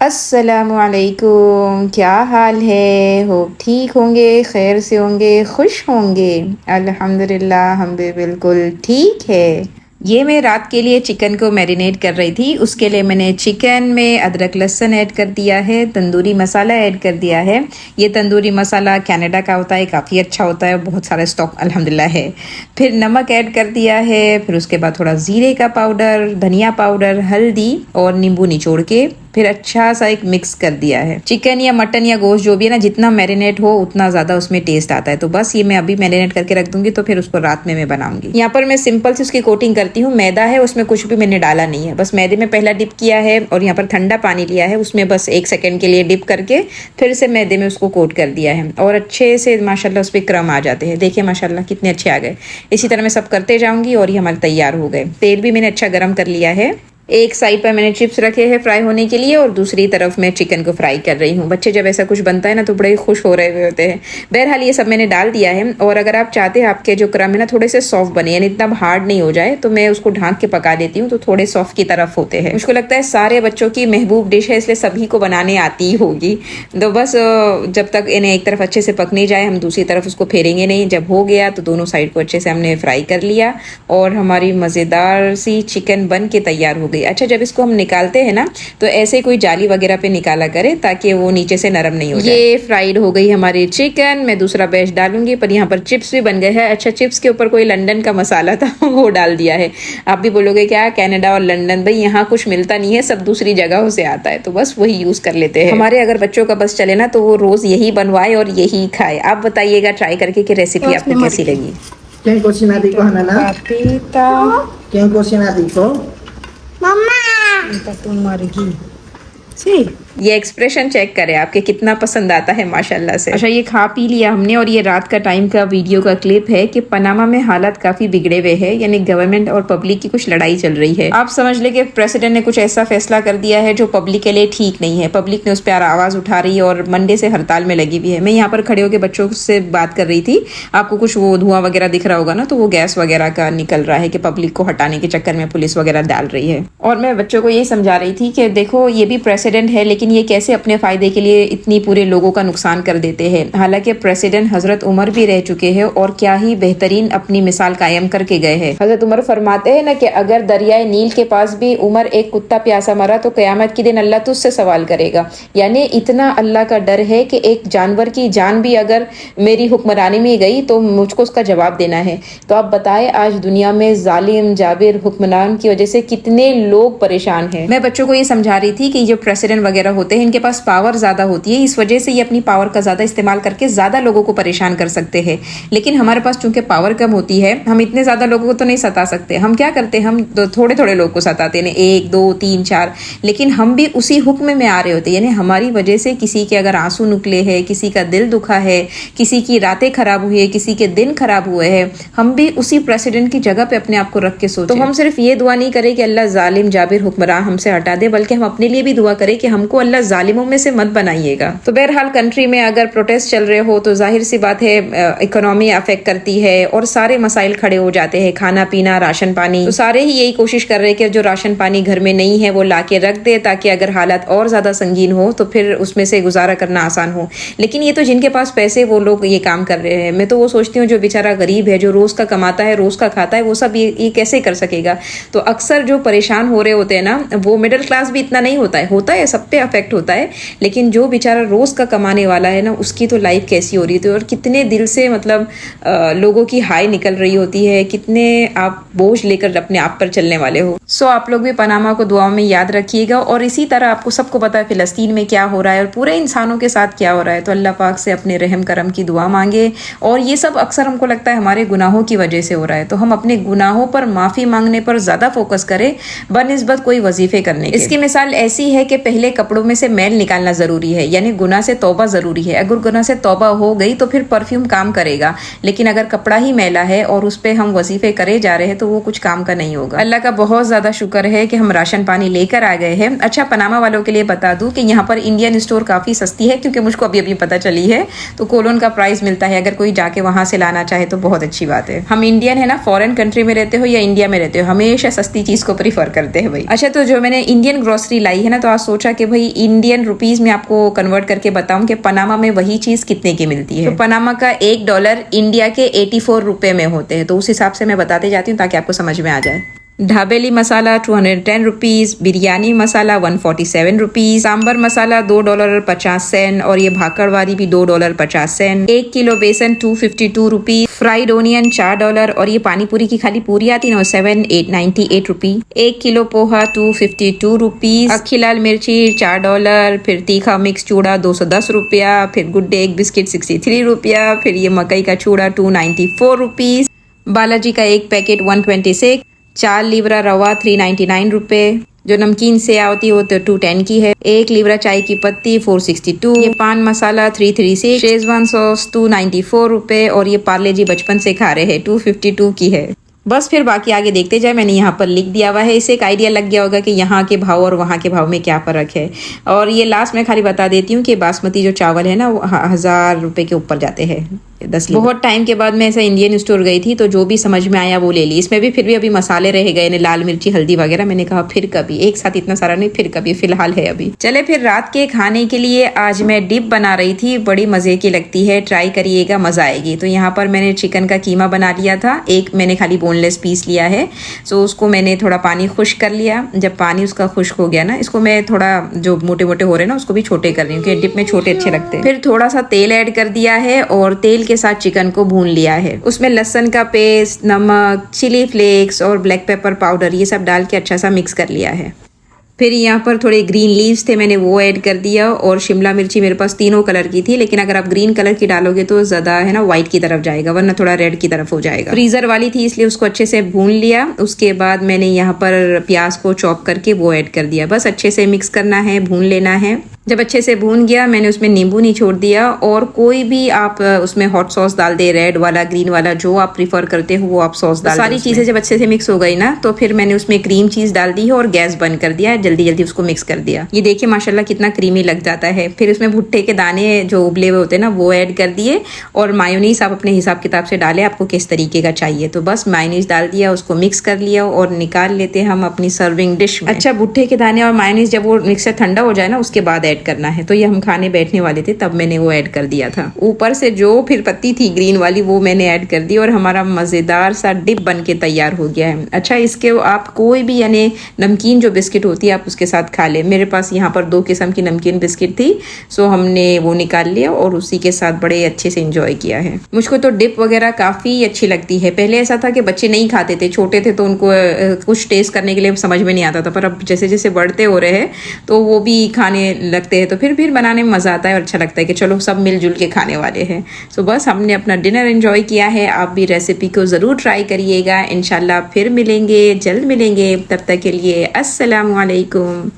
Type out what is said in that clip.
अस्सलामुअलैकुम, क्या हाल है? होप ठीक होंगे, खैर से होंगे, खुश होंगे। अल्हम्दुलिल्लाह हम भी बिल्कुल ठीक है। ये मैं रात के लिए चिकन को मैरिनेट कर रही थी। उसके लिए मैंने चिकन में अदरक लहसुन ऐड कर दिया है, तंदूरी मसाला ऐड कर दिया है। ये तंदूरी मसाला कनाडा का होता है, काफ़ी अच्छा होता है, बहुत सारा स्टॉक अल्हम्दुलिल्लाह है। फिर नमक ऐड कर दिया है, फिर उसके बाद थोड़ा ज़ीरे का पाउडर, धनिया पाउडर, हल्दी और नींबू निचोड़ के फिर अच्छा सा एक मिक्स कर दिया है। चिकन या मटन या गोश्त जो भी है ना, जितना मैरिनेट हो उतना ज़्यादा उसमें टेस्ट आता है। तो बस ये मैं अभी मैरिनेट करके रख दूंगी, तो फिर उसको रात में मैं बनाऊंगी। यहाँ पर मैं सिंपल सी उसकी कोटिंग करती हूँ। मैदा है, उसमें कुछ भी मैंने डाला नहीं है, बस मैदे में पहला डिप किया है और यहाँ पर ठंडा पानी लिया है, उसमें बस 1 सेकेंड के लिए डिप करके फिर से मैदे में उसको कोट कर दिया है और अच्छे से माशाल्लाह उस पर क्रम आ जाते हैं। देखिए माशाल्लाह कितने अच्छे आ गए। इसी तरह मैं सब करते जाऊंगी और ये हमारे तैयार हो गए। तेल भी मैंने अच्छा गर्म कर लिया है। एक साइड पर मैंने चिप्स रखे हैं फ्राई होने के लिए और दूसरी तरफ मैं चिकन को फ्राई कर रही हूँ। बच्चे जब ऐसा कुछ बनता है ना तो बड़े खुश हो रहे हुए होते हैं। बहरहाल ये सब मैंने डाल दिया है और अगर आप चाहते हैं आपके जो क्रम है ना थोड़े से सॉफ्ट बने, यानी इतना हार्ड नहीं हो जाए, तो मैं उसको ढाँक के पका देती हूँ, तो थोड़े सॉफ्ट की तरफ होते हैं। मुझको लगता है सारे बच्चों की महबूब डिश है, इसलिए सभी को बनाने आती ही होगी। तो बस जब तक इन्हें एक तरफ अच्छे से पक नहीं जाए हम दूसरी तरफ उसको फेरेंगे नहीं। जब हो गया तो दोनों साइड को अच्छे से हमने फ्राई कर लिया और हमारी मज़ेदार सी चिकन बन के तैयार हो गई। अच्छा, जब इसको निकालते हैं ना तो ऐसे कोई जाली वगैरह पे निकाला करे ताकि वो नीचे से नरम नहीं हो जाए। ये फ्राइड हो गई हमारी चिकन। मैं दूसरा बैच डालूंगी, पर यहाँ पर चिप्स भी बन गए हैं। अच्छा, चिप्स के ऊपर कोई लंदन का मसाला था वो डाल दिया है। आप भी बोलोगे क्या कनाडा और लंदन, भाई यहाँ कुछ मिलता नहीं है, सब दूसरी जगहों से आता है, तो बस वही यूज कर लेते हैं। हमारे अगर बच्चों का बस चले ना तो वो रोज यही बनवाए और यही खाए। आप बताइएगा ट्राई करके कि रेसिपी आपको कैसी लगी। Quién cocina rico, Hanana? Papita. ¿Quién cocina rico? Sí. ये एक्सप्रेशन चेक करें आपके कितना पसंद आता है माशाल्लाह से। अच्छा, ये खा पी लिया हमने और ये रात का टाइम का वीडियो का क्लिप है कि पनामा में हालात काफी बिगड़े हुए हैं, यानी गवर्नमेंट और पब्लिक की कुछ लड़ाई चल रही है। आप समझ ले कि प्रेसिडेंट ने कुछ ऐसा फैसला कर दिया है जो पब्लिक के लिए ठीक नहीं है। पब्लिक ने उस पर आवाज उठा रही है और मंडे से हड़ताल में लगी हुई है। मैं यहाँ पर खड़े होकर बच्चों से बात कर रही थी। आपको कुछ वो धुआं वगैरह दिख रहा होगा ना, तो वो गैस वगैरह का निकल रहा है कि पब्लिक को हटाने के चक्कर में पुलिस वगैरह डाल रही है। और मैं बच्चों को यही समझा रही थी कि देखो ये भी प्रेसिडेंट है, लेकिन ये कैसे अपने फायदे के लिए इतनी पूरे लोगों का नुकसान कर देते हैं। हालांकि प्रेसिडेंट हजरत उमर भी रह चुके हैं और क्या ही बेहतरीन अपनी मिसाल कायम करके गए हैं। हजरत उमर फरमाते हैं ना कि अगर दरियाए नील के पास भी उमर एक कुत्ता प्यासा मरा तो कयामत के दिन अल्लाह तुझसे सवाल करेगा। यानी इतना अल्लाह का डर है कि एक जानवर की जान भी अगर मेरी हुक्मरानी में गई तो मुझको उसका जवाब देना है। तो आप बताएं आज दुनिया में जालिम जाबिर हुक्मरान की वजह से कितने लोग परेशान हैं। मैं बच्चों को ये समझा रही थी कि जो प्रेसिडेंट वगैरह होते हैं इनके पास पावर ज्यादा होती है, इस वजह से ये अपनी पावर का ज्यादा इस्तेमाल करके ज्यादा लोगों को परेशान कर सकते हैं। लेकिन हमारे पास चूंकि पावर कम होती है, हम इतने ज्यादा लोगों को तो नहीं सता सकते। हम क्या करते हैं, हम थोड़े थोड़े लोग को सताते हैं, 1 2 3 4, लेकिन हम भी उसी हुक्म में आ रहे होते हैं। यानी हमारी वजह से किसी के अगर आंसू निकले हैं, किसी का दिल दुखा है, किसी की रातें खराब हुई है, किसी के दिन खराब हुए हैं, हम भी उसी प्रेसिडेंट की जगह पे अपने आप को रख के सोचें। तो हम सिर्फ ये दुआ नहीं करें कि अल्लाह जालिम जाबिर हुक्मरान हमसे हटा दे, बल्कि हम अपने लिए भी दुआ करें कि हमको अल्लाह जालिमों में से मत बनाइएगा। तो बहरहाल कंट्री में अगर प्रोटेस्ट चल रहे हो तो जाहिर सी बात है इकोनॉमी अफेक्ट करती है और सारे मसाइल खड़े हो जाते हैं, खाना पीना, राशन पानी। तो सारे ही यही कोशिश कर रहे हैं कि जो राशन पानी घर में नहीं है वो ला के रख दे, ताकि अगर हालात और ज्यादा संगीन हो तो फिर उसमें से गुजारा करना आसान हो। लेकिन ये तो जिनके पास पैसे वो लोग ये काम कर रहे हैं। मैं तो वो सोचती हूँ जो बेचारा गरीब है, जो रोज का कमाता है, रोज का खाता है, वो सब ये कैसे कर सकेगा। तो अक्सर जो परेशान हो रहे होते हैं ना, वो मिडिल क्लास भी इतना नहीं होता है, सब पे अफेक्ट होता है। लेकिन जो बेचारा रोज का कमाने वाला है ना, उसकी तो लाइफ कैसी हो रही थी और कितने दिल से मतलब लोगों की हाय निकल रही होती है, कितने आप बोझ लेकर अपने आप पर चलने वाले हो। सो आप लोग भी पनामा को दुआओं में याद रखिएगा। और इसी तरह आपको सबको पता है फिलिस्तीन में क्या हो रहा है और पूरे इंसानों के साथ क्या हो रहा है, तो अल्लाह पाक से अपने रहम करम की दुआ मांगे। और ये सब अक्सर हमको लगता है हमारे गुनाहों की वजह से हो रहा है, तो हम अपने गुनाहों पर माफी मांगने पर ज्यादा फोकस करें बनिस्बत कोई वजीफे करने के। इसकी मिसाल ऐसी है कि पहले कपड़ों में से मैल निकालना ज़रूरी है, यानी गुनाह से तौबा ज़रूरी है। अगर गुनाह से तौबा हो गई तो फिर परफ्यूम काम करेगा, लेकिन अगर कपड़ा ही मैला है और उस पर हम वजीफे करे जा रहे हैं तो वो कुछ काम का नहीं होगा। अल्लाह का बहुत ज़्यादा शुक्र है कि हम राशन पानी लेकर आ गए हैं। अच्छा, पनामा वालों के लिए बता दूं कि यहाँ पर इंडियन स्टोर काफ़ी सस्ती है, क्योंकि मुझको अभी अभी पता चली है। तो कोलोन का प्राइस मिलता है, अगर कोई जाके वहाँ से लाना चाहे तो बहुत अच्छी बात है। हम इंडियन है ना, फॉरेन कंट्री में रहते हो या इंडिया में रहते हो, हमेशा सस्ती चीज़ को प्रीफर करते हैं भाई। अच्छा, तो जो मैंने इंडियन ग्रोसरी लाई है ना, तो आज सोचा कि भाई इंडियन रुपीज़ में आपको कन्वर्ट करके बताऊं कि पनामा में वही चीज़ कितने की मिलती है। तो पनामा का $1 इंडिया के 84 रुपए में होते हैं, तो उस हिसाब से मैं बताते जाती हूँ ताकि आपको समझ में आ जाए। ढाबेली मसाला 210 रुपीज़, बिरयानी मसाला 147 रुपीज़, सांबर मसाला $2.50 और ये भाकड़वारी भी $2.50। 1 किलो बेसन 252 रुपीज़, फ्राइड ओनियन $4 और ये पानी पूरी की खाली पूरी आती है ना 98 रुपीज़। 1 किलो पोहा 252 रुपीज़, अक्खी लाल मिर्ची $4, फिर तीखा मिक्स चूड़ा 210 रुपया, फिर गुड डे एग बिस्किट 63 रुपया, फिर ये मकई का चूड़ा 294 रुपीज़, बालाजी का एक पैकेट 126, 4 लीवरा रवा 399 रुपए, जो नमकीन से आती है वो तो 210 की है। 1 लीवरा चाय की पत्ती 462, ये पान मसाला 336, शेजवान सॉस 294 रुपए और ये पार्ले जी बचपन से खा रहे हैं 252 की है। बस फिर बाकी आगे देखते जाए, मैंने यहाँ पर लिख दिया हुआ है, इससे एक आइडिया लग गया होगा कि यहाँ के भाव और वहाँ के भाव में क्या फ़र्क है। और ये लास्ट में खाली बता देती हूँ कि बासमती जो चावल है ना वो 1000 रुपये के ऊपर जाते हैं 10 लीटर। बहुत टाइम के बाद मैं ऐसा इंडियन स्टोर गई थी, तो जो भी समझ में आया वो ले ली। इसमें भी फिर भी अभी मसाले रह गए ने, लाल मिर्ची हल्दी वगैरह। मैंने कहा फिर कभी, एक साथ इतना सारा नहीं, फिर कभी, फिलहाल है अभी। चले फिर रात के खाने के लिए आज मैं डिप बना रही थी, बड़ी मज़े की लगती है, ट्राई करिएगा, मज़ा आएगी। तो यहाँ पर मैंने चिकन का कीमा बना लिया था, एक मैंने खाली बोनलेस पीस लिया है। सो उसको मैंने थोड़ा पानी खुश्क कर लिया। जब पानी उसका खुश्क हो गया ना, इसको मैं थोड़ा जो मोटे मोटे हो रहे हैं ना उसको भी छोटे कर रही हूँ, क्योंकि डिप में छोटे अच्छे लगते हैं। फिर थोड़ा सा तेल ऐड कर दिया है और तेल के साथ चिकन को भून लिया है। उसमें लहसुन का पेस्ट, नमक, चिली फ्लेक्स और ब्लैक पेपर पाउडर ये सब डाल के अच्छा सा मिक्स कर लिया है। फिर यहाँ पर थोड़े ग्रीन लीव्स थे, मैंने वो ऐड कर दिया, और शिमला मिर्ची मेरे पास तीनों कलर की थी, लेकिन अगर आप ग्रीन कलर की डालोगे तो ज़्यादा है ना वाइट की तरफ जाएगा, वरना थोड़ा रेड की तरफ हो जाएगा। फ्रीज़र वाली थी इसलिए उसको अच्छे से भून लिया। उसके बाद मैंने यहाँ पर प्याज को चॉप करके वो ऐड कर दिया। बस अच्छे से मिक्स करना है, भून लेना है। जब अच्छे से भून गया मैंने उसमें नींबू निचोड़ दिया, और कोई भी आप उसमें हॉट सॉस डाल दे, रेड वाला, ग्रीन वाला, जो आप प्रीफर करते हो वो आप सॉस डाल। सारी चीज़ें जब अच्छे से मिक्स हो गई ना, तो फिर मैंने उसमें क्रीम चीज़ डाल दी है और गैस बंद कर दिया, जल्दी जल्दी उसको मिक्स कर दिया। ये देखिए माशाल्लाह कितना क्रीमी लग जाता है। फिर उसमें भुट्टे के दाने जो उबले हुए होते हैं ना वो ऐड कर दिए, और मायोनीज आप अपने हिसाब किताब से डालें, आपको किस तरीके का चाहिए। तो बस मायोनीज डाल दिया, उसको मिक्स कर लिया और निकाल लेते हैं हम अपनी सर्विंग डिश में। अच्छा, भुट्टे के दाने और मायोनीज जब वो मिक्सर ठंडा हो जाए ना उसके बाद ऐड करना है। तो ये हम खाने बैठने वाले थे तब मैंने वो ऐड कर दिया था। ऊपर से जो फिर पत्ती थी ग्रीन वाली वो मैंने ऐड कर दी, और हमारा मज़ेदार सा डिप बन के तैयार हो गया है। अच्छा, इसके आप कोई भी यानी नमकीन जो बिस्किट होती है आप उसके साथ खा ले। मेरे पास यहाँ पर 2 किस्म की नमकीन बिस्किट थी, सो हमने वो निकाल लिया और उसी के साथ बड़े अच्छे से एंजॉय किया है। मुझको तो डिप वगैरह काफ़ी अच्छी लगती है। पहले ऐसा था कि बच्चे नहीं खाते थे, छोटे थे तो उनको कुछ टेस्ट करने के लिए समझ में नहीं आता था, पर अब जैसे जैसे बढ़ते हो रहे हैं तो वो भी खाने लगते हैं, तो फिर बनाने में मज़ा आता है और अच्छा लगता है कि चलो सब मिलजुल के खाने वाले हैं। सो बस हमने अपना डिनर एंजॉय किया है। आप भी रेसिपी को ज़रूर ट्राई करिएगा। इंशाल्लाह फिर मिलेंगे, जल्द मिलेंगे। तब तक के लिए अस्सलामु अलैकुम।